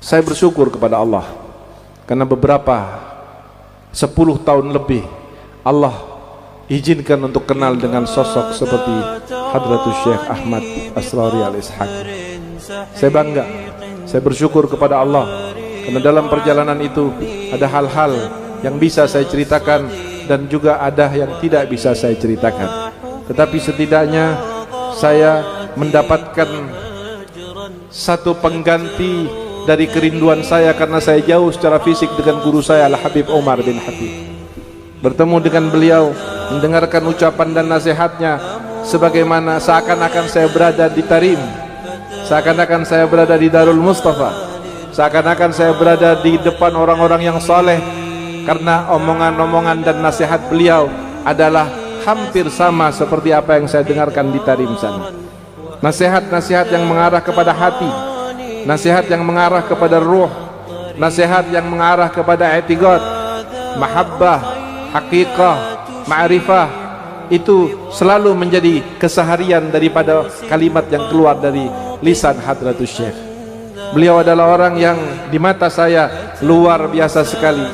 Saya bersyukur kepada Allah karena beberapa 10 tahun lebih Allah izinkan untuk kenal dengan sosok seperti Hadratus Syekh Ahmad Asrari Al-Ishaq. Saya bangga, saya bersyukur kepada Allah karena dalam perjalanan itu ada hal-hal yang bisa saya ceritakan dan juga ada yang tidak bisa saya ceritakan. Tetapi setidaknya saya mendapatkan satu pengganti dari kerinduan saya karena saya jauh secara fisik dengan guru saya Al-Habib Umar bin Habib. Bertemu dengan beliau, mendengarkan ucapan dan nasihatnya, sebagaimana seakan-akan saya berada di Tarim, seakan-akan saya berada di Darul Mustafa, seakan-akan saya berada di depan orang-orang yang saleh, karena omongan-omongan dan nasihat beliau adalah hampir sama seperti apa yang saya dengarkan di Tarim sana. Nasihat-nasihat yang mengarah kepada hati, nasihat yang mengarah kepada ruh, nasihat yang mengarah kepada i'tiqad, mahabbah, hakikah, ma'rifah, itu selalu menjadi keseharian daripada kalimat yang keluar dari lisan Hadratus Syekh. Beliau adalah orang yang di mata saya luar biasa sekali.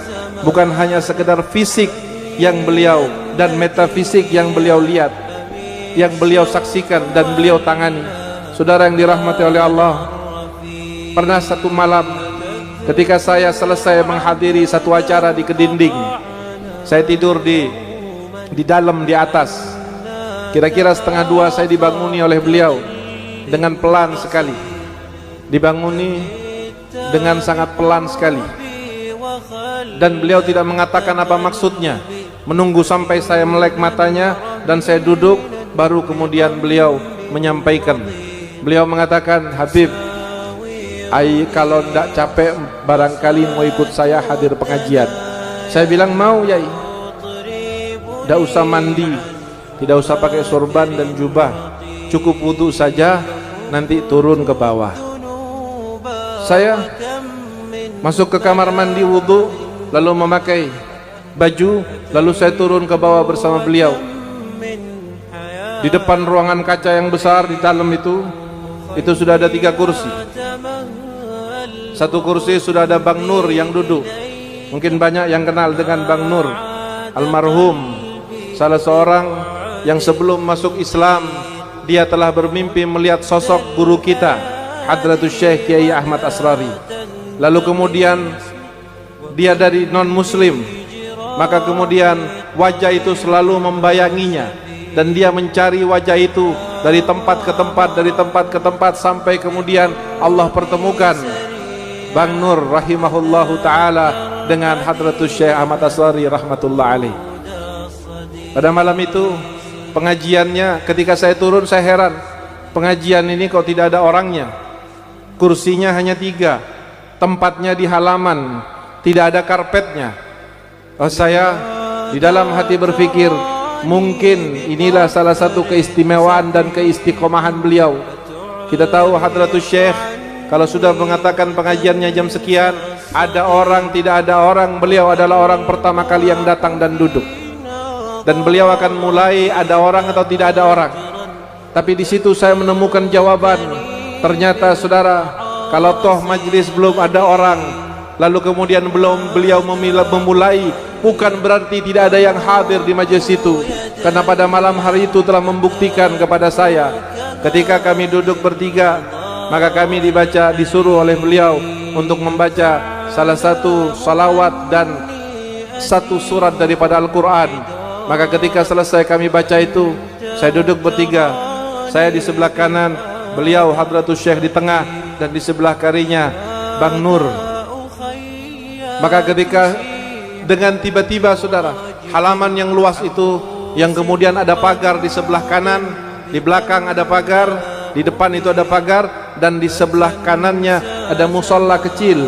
Bukan hanya sekedar fisik yang beliau dan metafisik yang beliau lihat, yang beliau saksikan dan beliau tangani. Saudara yang dirahmati oleh Allah, pernah satu malam ketika saya selesai menghadiri satu acara di Kedinding, saya tidur di dalam di atas. Kira-kira 1:30 saya dibanguni oleh beliau dengan pelan sekali. Dibanguni dengan sangat pelan sekali. Dan beliau tidak mengatakan apa maksudnya. Menunggu sampai saya melek matanya dan saya duduk, baru kemudian beliau menyampaikan. Beliau mengatakan, Habib, kalau tidak capek barangkali mau ikut saya hadir pengajian. Saya bilang mau Yai. Tidak usah mandi, tidak usah pakai sorban dan jubah, cukup wudu saja, nanti turun ke bawah. Saya masuk ke kamar mandi wudu, lalu memakai baju, lalu saya turun ke bawah bersama beliau. Di depan ruangan kaca yang besar di dalam itu sudah ada 3 kursi. Satu kursi sudah ada Bang Nur yang duduk. Mungkin banyak yang kenal dengan Bang Nur, almarhum, salah seorang yang sebelum masuk Islam dia telah bermimpi melihat sosok guru kita Hadratus Syekh Kiai Ahmad Asrari. Lalu kemudian dia dari non muslim, maka kemudian wajah itu selalu membayanginya dan dia mencari wajah itu dari tempat ke tempat, dari tempat ke tempat, sampai kemudian Allah pertemukan Bang Nur rahimahullahu ta'ala dengan Hadratus Syekh Ahmad Asrari rahmatullah alaih. Pada malam itu pengajiannya, ketika saya turun saya heran, pengajian ini kok tidak ada orangnya, kursinya hanya 3, tempatnya di halaman, tidak ada karpetnya. Saya di dalam hati berpikir, mungkin inilah salah satu keistimewaan dan keistiqomahan beliau. Kita tahu Hadratus Syekh kalau sudah mengatakan pengajiannya jam sekian, ada orang tidak ada orang, beliau adalah orang pertama kali yang datang dan duduk. Dan beliau akan mulai ada orang atau tidak ada orang. Tapi di situ saya menemukan jawaban. Ternyata saudara, kalau toh majlis belum ada orang, lalu kemudian belum beliau memulai, bukan berarti tidak ada yang hadir di majlis itu. Karena pada malam hari itu telah membuktikan kepada saya, ketika kami duduk bertiga, maka kami disuruh oleh beliau untuk membaca salah satu salawat dan satu surat daripada Al-Quran. Maka ketika selesai kami baca itu, saya duduk bertiga, saya di sebelah kanan, beliau Hadratus Syekh di tengah, dan di sebelah kirinya Bang Nur. Maka ketika dengan tiba-tiba saudara, halaman yang luas itu, yang kemudian ada pagar di sebelah kanan, di belakang ada pagar, di depan itu ada pagar, dan di sebelah kanannya ada musola kecil,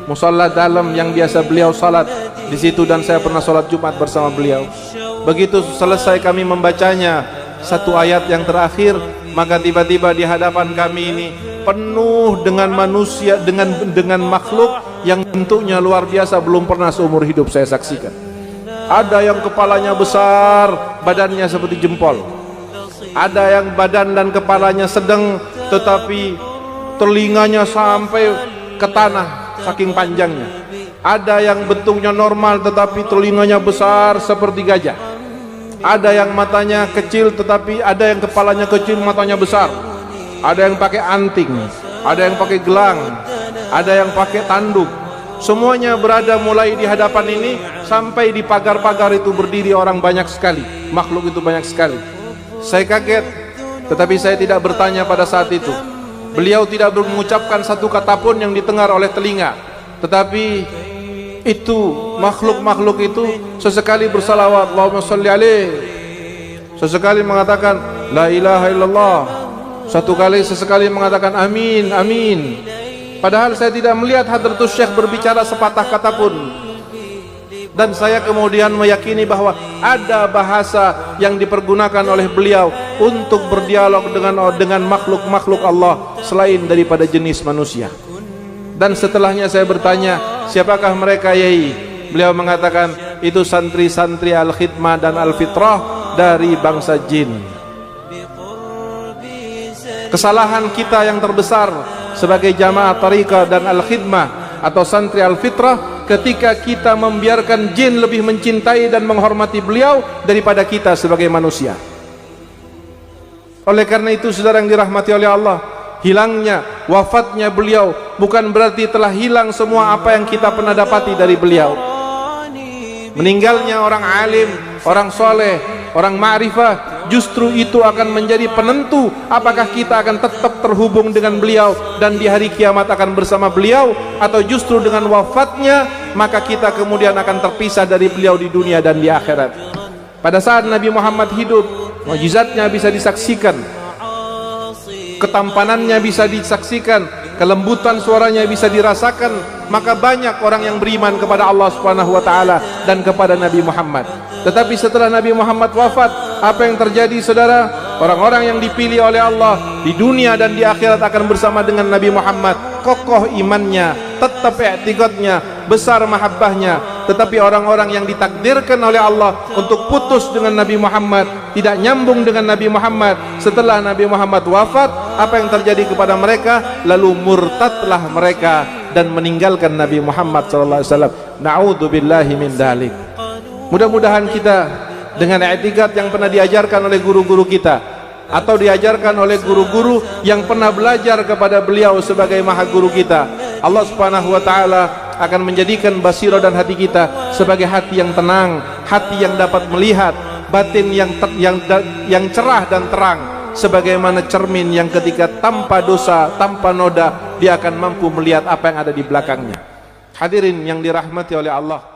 musola dalam yang biasa beliau salat di situ, dan saya pernah salat Jumat bersama beliau. Begitu selesai kami membacanya satu ayat yang terakhir, maka tiba-tiba di hadapan kami ini penuh dengan manusia, dengan makhluk yang bentuknya luar biasa, belum pernah seumur hidup saya saksikan. Ada yang kepalanya besar, badannya seperti jempol. Ada yang badan dan kepalanya sedang, tetapi telinganya sampai ke tanah, saking panjangnya. Ada yang bentuknya normal tetapi telinganya besar seperti gajah. Ada yang matanya kecil tetapi ada yang kepalanya kecil matanya besar. Ada yang pakai anting, ada yang pakai gelang, ada yang pakai tanduk. Semuanya berada mulai di hadapan ini sampai di pagar-pagar itu berdiri orang banyak sekali. Makhluk itu banyak sekali. Saya kaget, tetapi saya tidak bertanya pada saat itu. Beliau tidak mengucapkan satu kata pun yang didengar oleh telinga. Tetapi itu makhluk-makhluk itu sesekali bersalawat Allahumma sholli alaih, sesekali mengatakan la ilaha illallah, sesekali mengatakan amin amin. Padahal saya tidak melihat Hadratus Syekh berbicara sepatah kata pun. Dan saya kemudian meyakini bahwa ada bahasa yang dipergunakan oleh beliau untuk berdialog dengan makhluk-makhluk Allah selain daripada jenis manusia. Dan setelahnya saya bertanya, siapakah mereka Yai? Beliau mengatakan, itu santri-santri Al-Khidmah dan Al-Fitrah dari bangsa jin. Kesalahan kita yang terbesar sebagai jamaah Tariqah dan Al-Khidmah atau santri Al-Fitrah ketika kita membiarkan jin lebih mencintai dan menghormati beliau daripada kita sebagai manusia. Oleh karena itu, saudara yang dirahmati oleh Allah, hilangnya, wafatnya beliau bukan berarti telah hilang semua apa yang kita pernah dapati dari beliau. Meninggalnya orang alim, orang soleh, orang ma'rifah, justru itu akan menjadi penentu apakah kita akan tetap terhubung dengan beliau dan di hari kiamat akan bersama beliau, atau justru dengan wafatnya maka kita kemudian akan terpisah dari beliau di dunia dan di akhirat. Pada saat Nabi Muhammad hidup, mukjizatnya bisa disaksikan, ketampanannya bisa disaksikan, kelembutan suaranya bisa dirasakan, maka banyak orang yang beriman kepada Allah Subhanahu wa taala dan kepada Nabi Muhammad. Tetapi setelah Nabi Muhammad wafat, apa yang terjadi saudara? Orang-orang yang dipilih oleh Allah di dunia dan di akhirat akan bersama dengan Nabi Muhammad, kokoh imannya, tetap i'tiqadnya, besar mahabbahnya. Tetapi orang-orang yang ditakdirkan oleh Allah untuk putus dengan Nabi Muhammad, tidak nyambung dengan Nabi Muhammad, setelah Nabi Muhammad wafat, apa yang terjadi kepada mereka? Lalu murtadlah mereka dan meninggalkan Nabi Muhammad SAW. Na'udzubillahi min dzalik. Mudah-mudahan kita dengan i'tiqad yang pernah diajarkan oleh guru-guru kita, atau diajarkan oleh guru-guru yang pernah belajar kepada beliau sebagai maha guru kita, Allah Subhanahu wa taala akan menjadikan basirah dan hati kita sebagai hati yang tenang, hati yang dapat melihat, batin yang cerah dan terang, sebagaimana cermin yang ketika tanpa dosa, tanpa noda, dia akan mampu melihat apa yang ada di belakangnya. Hadirin yang dirahmati oleh Allah,